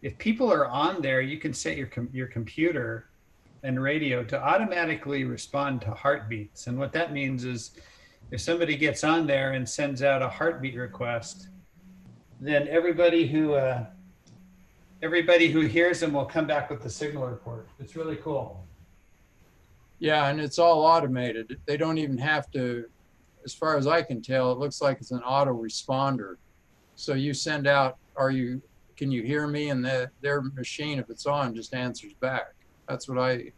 if people are on there, you can set your computer and radio to automatically respond to heartbeats. And what that means is, if somebody gets on there and sends out a heartbeat request, then everybody who hears them will come back with the signal report. It's really cool. Yeah, and it's all automated. They don't even have to, as far as I can tell, it looks like it's an autoresponder. So you send out, can you hear me? And their machine, if it's on, just answers back. That's what I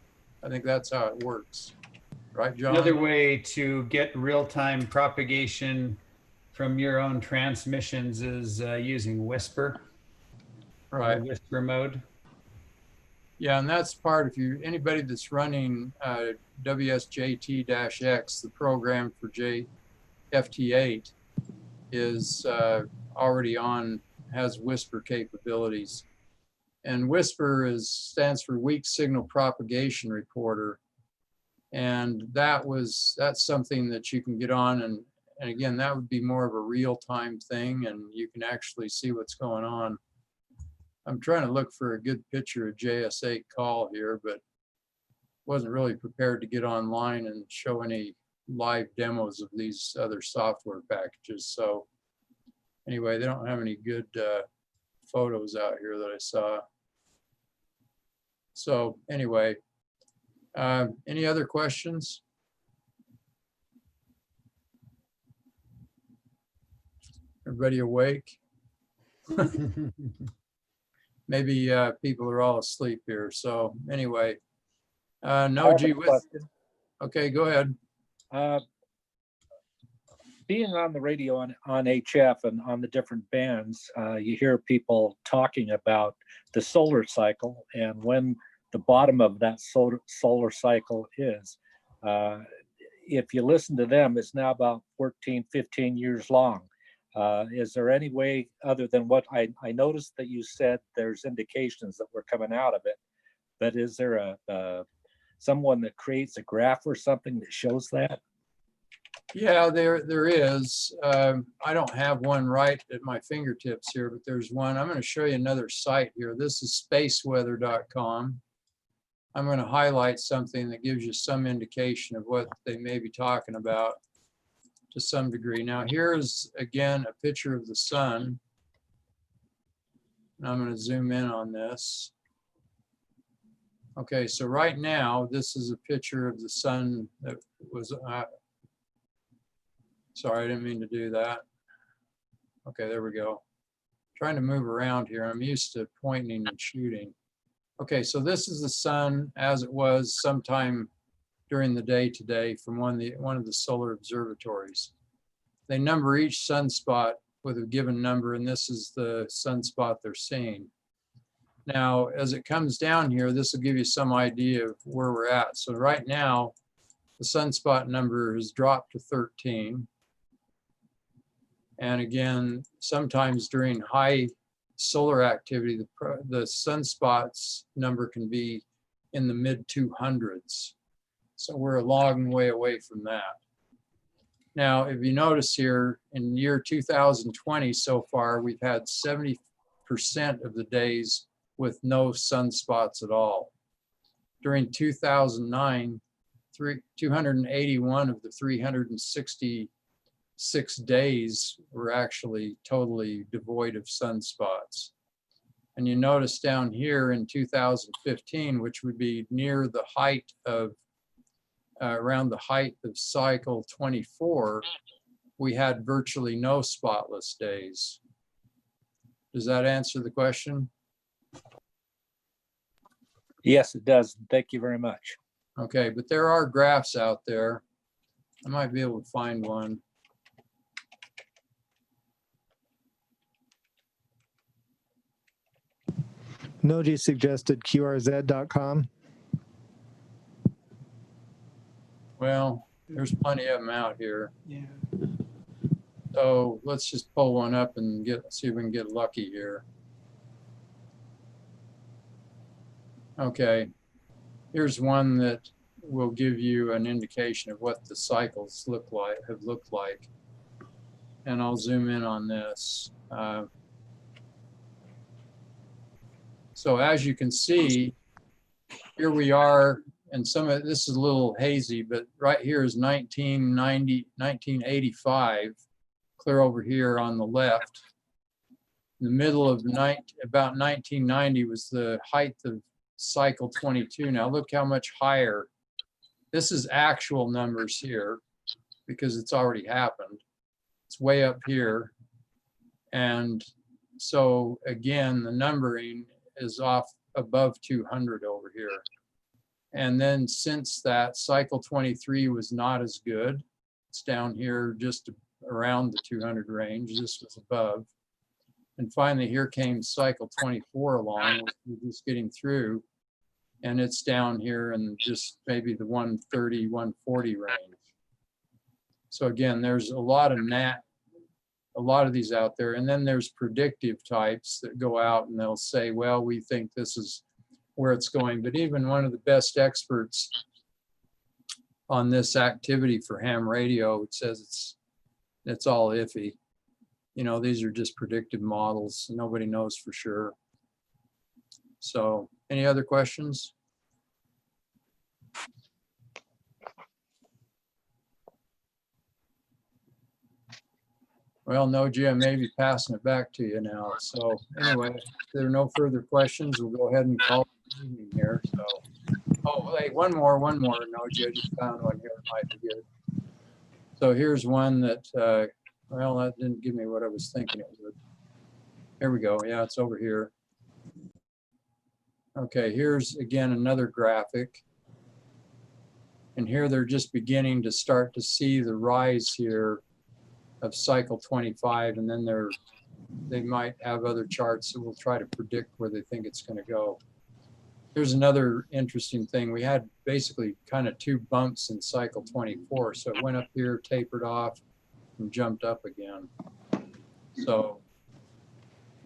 think that's how it works. Right, John? Another way to get real-time propagation from your own transmissions is using Whisper. Right. Whisper mode. Yeah, and that's part, anybody that's running WSJT-X, the program for FT8 is already on, has Whisper capabilities. And Whisper stands for Weak Signal Propagation Reporter. And that's something that you can get on, and again, that would be more of a real-time thing, and you can actually see what's going on. I'm trying to look for a good picture of JS8 call here, but wasn't really prepared to get online and show any live demos of these other software packages. So anyway, they don't have any good photos out here that I saw. So anyway, any other questions? Everybody awake? Maybe people are all asleep here. So anyway, no, gee whiz. Okay, go ahead. Being on the radio on HF and on the different bands, you hear people talking about the solar cycle and when the bottom of that solar cycle is. If you listen to them, it's now about 14, 15 years long. Is there any way other than what I noticed that you said there's indications that we're coming out of it, but is there someone that creates a graph or something that shows that? Yeah, there is. I don't have one right at my fingertips here, but there's one. I'm going to show you another site here. This is spaceweather.com. I'm going to highlight something that gives you some indication of what they may be talking about to some degree. Now, here's again a picture of the sun. And I'm going to zoom in on this. Okay, so right now, this is a picture of the sun that was, sorry, I didn't mean to do that. Okay, there we go. Trying to move around here. I'm used to pointing and shooting. Okay, so this is the sun as it was sometime during the day today from one of the solar observatories. They number each sunspot with a given number, and this is the sunspot they're seeing. Now, as it comes down here, this will give you some idea of where we're at. So right now, the sunspot number has dropped to 13. And again, sometimes during high solar activity, the sunspots number can be in the mid 200s. So we're a long way away from that. Now, if you notice here, in the year 2020 so far, we've had 70% of the days with no sunspots at all. During 2009, 281 of the 366 days were actually totally devoid of sunspots. And you notice down here in 2015, which would be near the height of, around the height of cycle 24, we had virtually no spotless days. Does that answer the question? Yes, it does. Thank you very much. Okay, but there are graphs out there. I might be able to find one. Noji suggested qrz.com. Well, there's plenty of them out here. Yeah. So let's just pull one up and see if we can get lucky here. Okay, here's one that will give you an indication of what the cycles have looked like. And I'll zoom in on this. So as you can see, here we are, and some of this is a little hazy, but right here is 1985, clear over here on the left. In the middle of about 1990 was the height of cycle 22. Now look how much higher. This is actual numbers here because it's already happened. It's way up here. And so again, the numbering is off above 200 over here. And then since that, cycle 23 was not as good. It's down here just around the 200 range. This was above. And finally, here came cycle 24 along, which we're just getting through. And it's down here in just maybe the 130, 140 range. So again, there's a lot of these out there. And then there's predictive types that go out and they'll say, well, we think this is where it's going. But even one of the best experts on this activity for ham radio says it's all iffy. You know, these are just predictive models. Nobody knows for sure. So any other questions? Well, Noji, I may be passing it back to you now. So anyway, if there are no further questions, we'll go ahead and call it an evening here. So, oh, hey, one more, Noji. I just found one here that might be good. So here's one that, well, that didn't give me what I was thinking it would. Here we go. Yeah, it's over here. Okay, here's again another graphic. And here they're just beginning to start to see the rise here of cycle 25, and then they might have other charts that will try to predict where they think it's going to go. Here's another interesting thing. We had basically kind of two bumps in cycle 24. So it went up here, tapered off, and jumped up again. So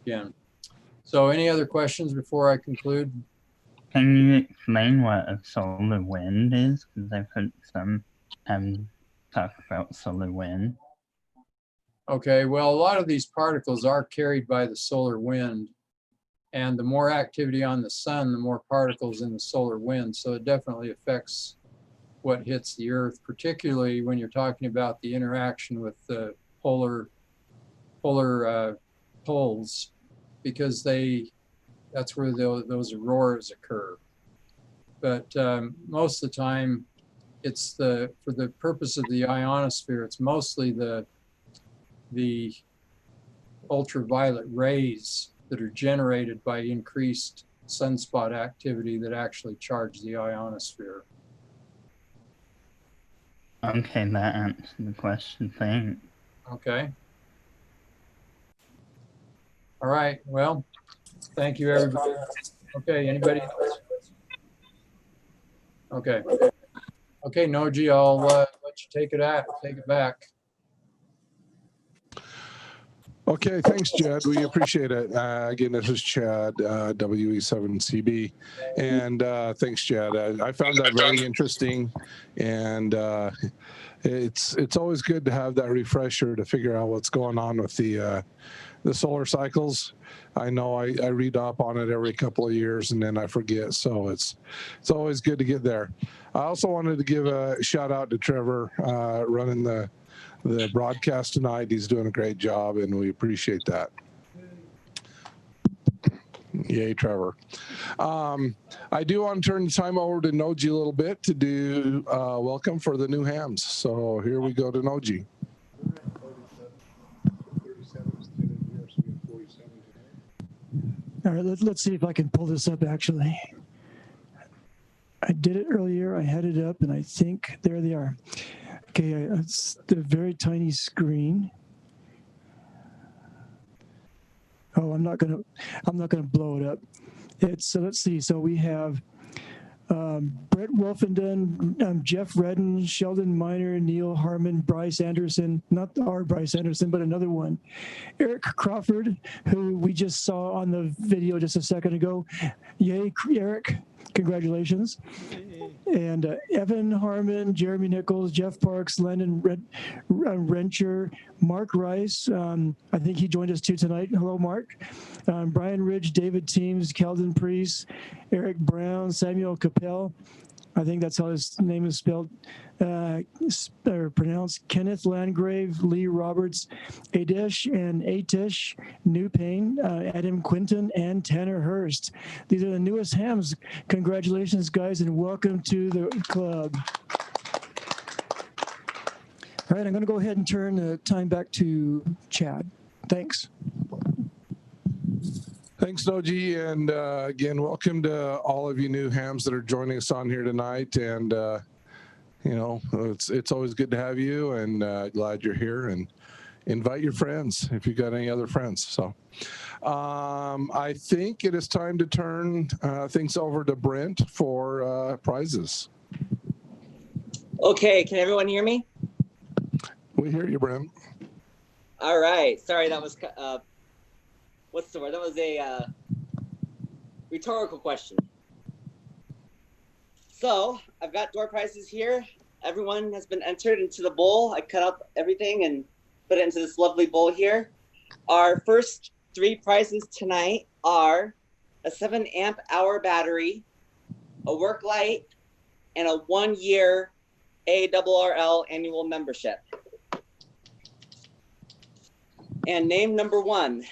again, so any other questions before I conclude? Can you explain what a solar wind is? Because I've heard some talk about solar wind. Okay, well, a lot of these particles are carried by the solar wind, and the more activity on the sun, the more particles in the solar wind. So it definitely affects what hits the Earth, particularly when you're talking about the interaction with the polar poles, because that's where those auroras occur. But most of the time, it's for the purpose of the ionosphere, it's mostly the ultraviolet rays that are generated by increased sunspot activity that actually charge the ionosphere. Okay, that answers the question. Thanks. Okay. All right. Well, thank you, everybody. Okay. Anybody else? Okay. Okay, Noji, I'll let you take it back. Okay, thanks, Jed. We appreciate it. Again, this is Chad, WE7CB. And thanks, Chad. I found that very interesting. And it's always good to have that refresher to figure out what's going on with the solar cycles. I know I read up on it every couple of years and then I forget. So it's always good to get there. I also wanted to give a shout out to Trevor running the broadcast tonight. He's doing a great job and we appreciate that. Yay, Trevor. I do want to turn the time over to Noji a little bit to do welcome for the new hams. So here we go to Noji. All right, let's see if I can pull this up actually. I did it earlier. I had it up, and I think there they are. Okay, it's the very tiny screen. Oh, I'm not gonna blow it up. It's so let's see. So we have Brett Wolfenden, Jeff Redden, Sheldon Miner, Neil Harmon, Bryce Anderson, not our Bryce Anderson, but another one, Eric Crawford, who we just saw on the video just a second ago. Yay, Eric, congratulations. And Evan Harmon, Jeremy Nichols, Jeff Parks, Landon Rencher, Mark Rice, I think he joined us too tonight. Hello, Mark. Brian Ridge, David Teams, Keldon Priest, Eric Brown, Samuel Capel. I think that's how his name is spelled or pronounced. Kenneth Landgrave, Lee Roberts, Adesh and Atish, New Payne, Adam Quinton, and Tanner Hurst. These are the newest hams. Congratulations, guys, and welcome to the club. All right, I'm going to go ahead and turn the time back to Chad. Thanks. Thanks, Noji, and again, welcome to all of you new hams that are joining us on here tonight. And you know, it's always good to have you, and glad you're here. And invite your friends if you've got any other friends. So, I think it is time to turn things over to Brent for prizes. Okay, can everyone hear me? We hear you, Brent. All right. Sorry, that was what's the word? That was a rhetorical question. So I've got door prizes here. Everyone has been entered into the bowl. I cut up everything and put it into this lovely bowl here. Our first three prizes tonight are a 7 amp hour battery, a work light, and a 1-year ARRL annual membership. And name number one.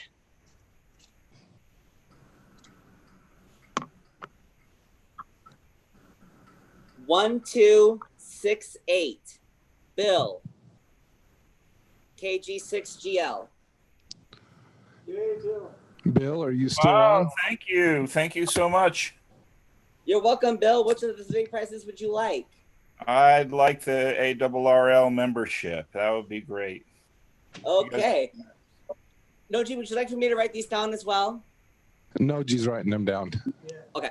One, 2, 6, 8. Bill. KG6GL. Bill, are you still Wow, on? thank you. Thank you so much. You're welcome, Bill. Which of the three prizes would you like? I'd like the ARRL membership. That would be great. Okay. Noji, would you like for me to write these down as well? Noji's writing them down. Okay.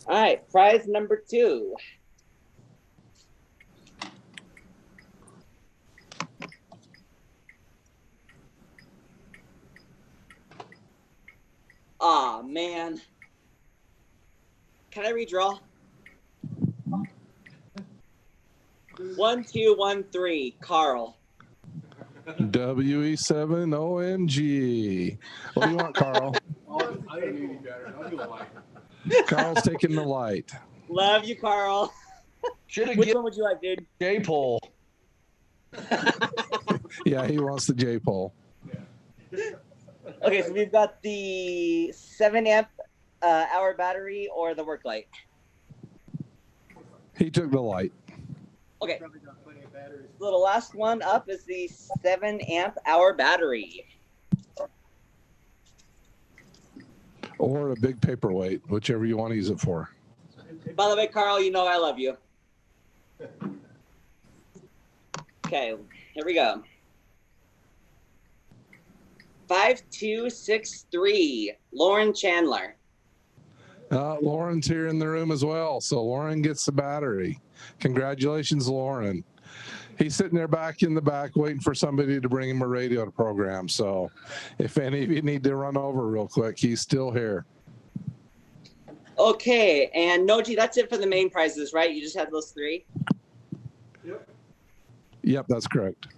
All right, prize number 2. Aw, man. Can I redraw? 1, 2, 1, 3. Carl. WE7OMG. What do you want, Carl? Carl's taking the light. Love you, Carl. Which one would you like, dude? J-pole. Yeah, he wants the J-pole. Okay, so we've got the 7 amp hour battery or the work light. He took the light. Okay. So the last one up is the 7 amp hour battery. Or a big paperweight, whichever you want to use it for. By the way, Carl, you know I love you. Okay, here we go. 5263, Lauren Chandler. Lauren's here in the room as well, so Lauren gets the battery. Congratulations, Lauren. He's sitting there back in the back waiting for somebody to bring him a radio to program. So if any of you need to run over real quick, he's still here. Okay, and Noji, that's it for the main prizes, right? You just had those 3? Yep, that's correct.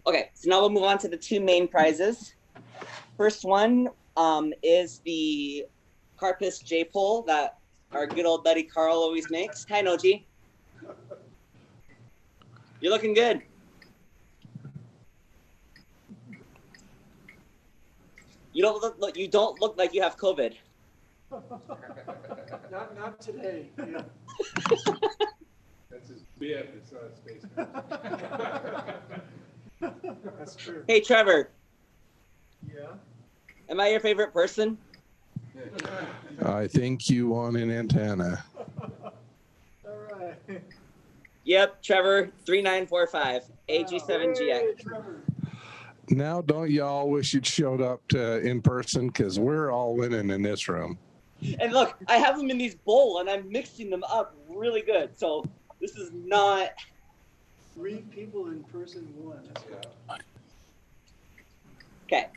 Okay, so now we'll move on to the 2 main prizes. First one is the Carpus J-pole that our good old buddy Carl always makes. Hi, Noji. You're looking good. You don't look like you have COVID. Not today. Yeah. That's his bib. It's not a space. That's true. Hey, Trevor. Yeah. Am I your favorite person? I think you want an antenna. All right. Yep, Trevor, 3945, AG7GX. Trevor. Now, don't y'all wish you'd showed up to in person, because we're all winning in this room. And look, I have them in these bowl and I'm mixing them up really good. So this is not. 3 people in person, 1. Let's go. Okay,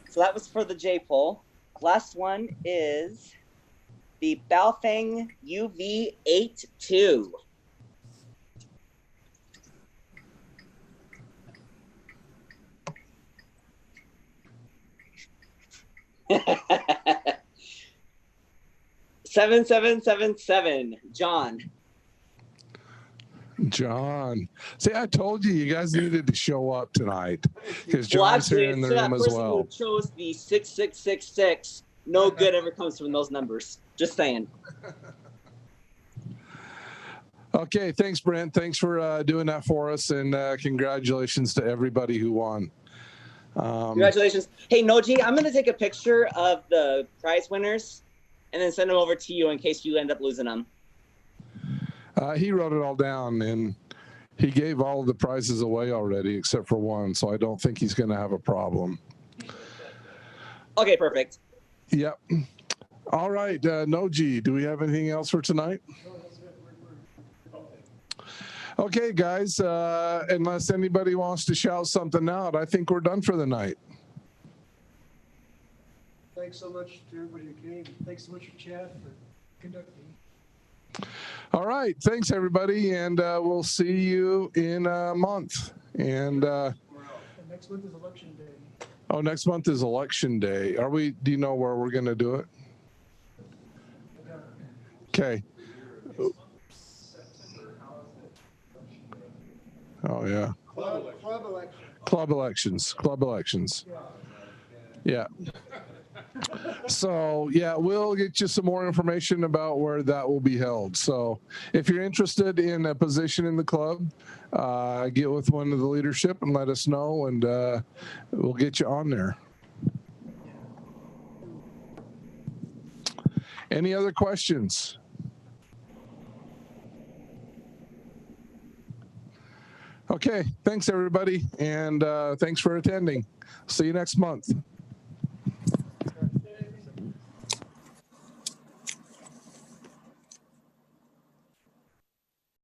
so that was for the J poll. Last one is the Baofeng UV82. Seven, 777, John. John, see, I told you guys needed to show up tonight, because Well, John's actually, here in the to that room as person well. who chose the 6666, no good ever comes from those numbers. Just saying. Okay, thanks, Brent. Thanks for doing that for us, and congratulations to everybody who won. Congratulations. Hey, Noji, I'm going to take a picture of the prize winners and then send them over to you in case you end up losing them. He wrote it all down, and he gave all of the prizes away already except for one, so I don't think he's going to have a problem. Okay, perfect. Yep. All right, Noji, do we have anything else for tonight? Okay, guys, unless anybody wants to shout something out, I think we're done for the night. Thanks so much to everybody who came. Thanks so much for Chad for conducting. All right, thanks, everybody, and we'll see you in a month. And Next month is election day. oh, next month is election day. Do you know where we're going to do it? Okay. Oh, yeah. Club elections. Yeah. So, yeah, we'll get you some more information about where that will be held. So if you're interested in a position in the club, get with one of the leadership and let us know, and we'll get you on there. Any other questions? Okay, thanks, everybody, and thanks for attending. See you next month.